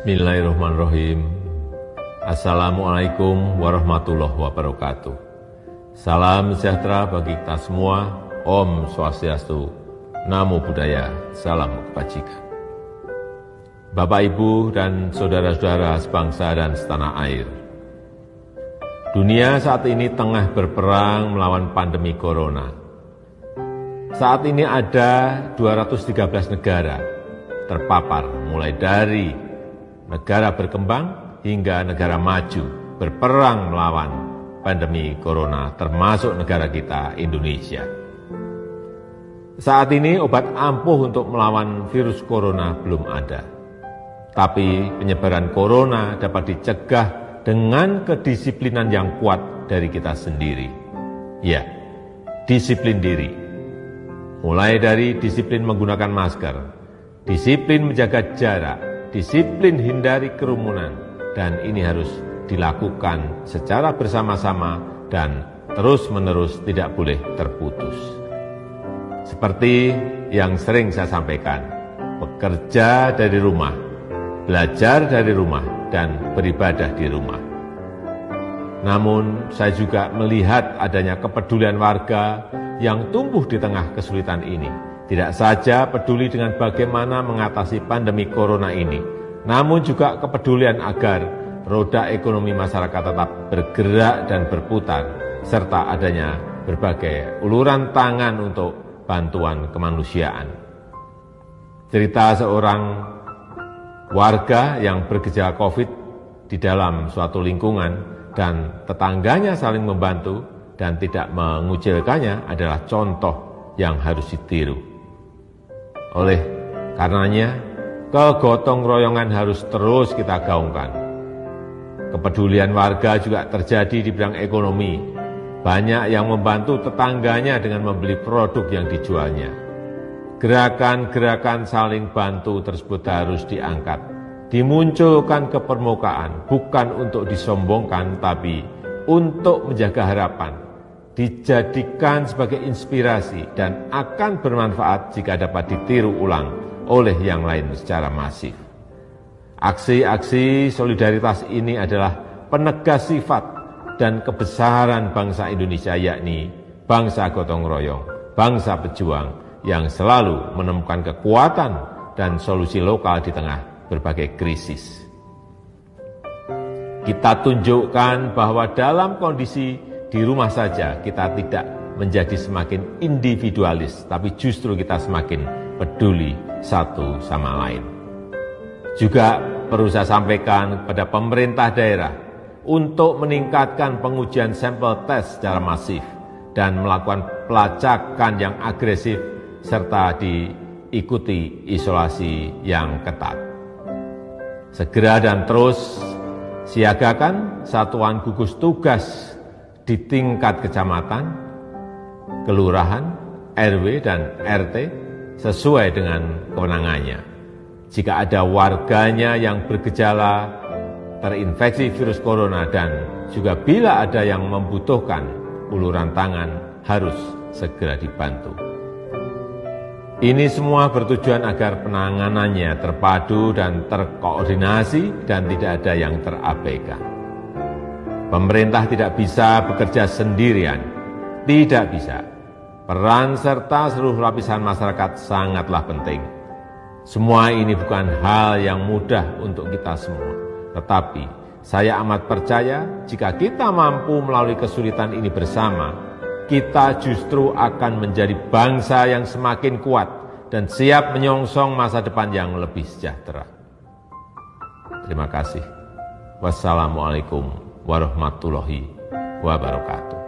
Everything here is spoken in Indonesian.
Bismillahirrahmanirrahim. Assalamualaikum warahmatullahi wabarakatuh. Salam sejahtera bagi kita semua. Om Swastiastu, Namo Buddhaya, Salam Kebajikan. Bapak, Ibu, dan saudara-saudara sebangsa dan setanah air. Dunia saat ini tengah berperang melawan pandemi corona. Saat ini ada 213 negara terpapar, mulai dari negara berkembang hingga negara maju berperang melawan pandemi corona, termasuk negara kita, Indonesia. Saat ini obat ampuh untuk melawan virus corona belum ada. Tapi penyebaran corona dapat dicegah dengan kedisiplinan yang kuat dari kita sendiri. Ya, disiplin diri. Mulai dari disiplin menggunakan masker, disiplin menjaga jarak, disiplin hindari kerumunan, dan ini harus dilakukan secara bersama-sama dan terus-menerus, tidak boleh terputus. Seperti yang sering saya sampaikan, bekerja dari rumah, belajar dari rumah, dan beribadah di rumah. Namun saya juga melihat adanya kepedulian warga yang tumbuh di tengah kesulitan ini. Tidak saja peduli dengan bagaimana mengatasi pandemi corona ini, namun juga kepedulian agar roda ekonomi masyarakat tetap bergerak dan berputar, serta adanya berbagai uluran tangan untuk bantuan kemanusiaan. Cerita seorang warga yang bergejala COVID di dalam suatu lingkungan dan tetangganya saling membantu dan tidak mengucilkannya adalah contoh yang harus ditiru. Oleh karenanya, kegotong royongan harus terus kita gaungkan. Kepedulian warga juga terjadi di bidang ekonomi. Banyak yang membantu tetangganya dengan membeli produk yang dijualnya. Gerakan-gerakan saling bantu tersebut harus diangkat, dimunculkan ke permukaan, bukan untuk disombongkan, tapi untuk menjaga harapan, dijadikan sebagai inspirasi dan akan bermanfaat jika dapat ditiru ulang oleh yang lain secara masif. Aksi-aksi solidaritas ini adalah penegas sifat dan kebesaran bangsa Indonesia, yakni bangsa gotong royong, bangsa pejuang yang selalu menemukan kekuatan dan solusi lokal di tengah berbagai krisis. Kita tunjukkan bahwa dalam kondisi di rumah saja kita tidak menjadi semakin individualis, tapi justru kita semakin peduli satu sama lain. Juga perlu saya sampaikan kepada pemerintah daerah untuk meningkatkan pengujian sampel tes secara masif dan melakukan pelacakan yang agresif serta diikuti isolasi yang ketat. Segera dan terus siagakan satuan gugus tugas di tingkat kecamatan, kelurahan, RW, dan RT sesuai dengan kewenangannya. Jika ada warganya yang bergejala terinfeksi virus corona dan juga bila ada yang membutuhkan uluran tangan, harus segera dibantu. Ini semua bertujuan agar penanganannya terpadu dan terkoordinasi dan tidak ada yang terabaikan. Pemerintah tidak bisa bekerja sendirian, tidak bisa. Peran serta seluruh lapisan masyarakat sangatlah penting. Semua ini bukan hal yang mudah untuk kita semua. Tetapi saya amat percaya jika kita mampu melalui kesulitan ini bersama, kita justru akan menjadi bangsa yang semakin kuat dan siap menyongsong masa depan yang lebih sejahtera. Terima kasih. Wassalamualaikum warahmatullahi wabarakatuh.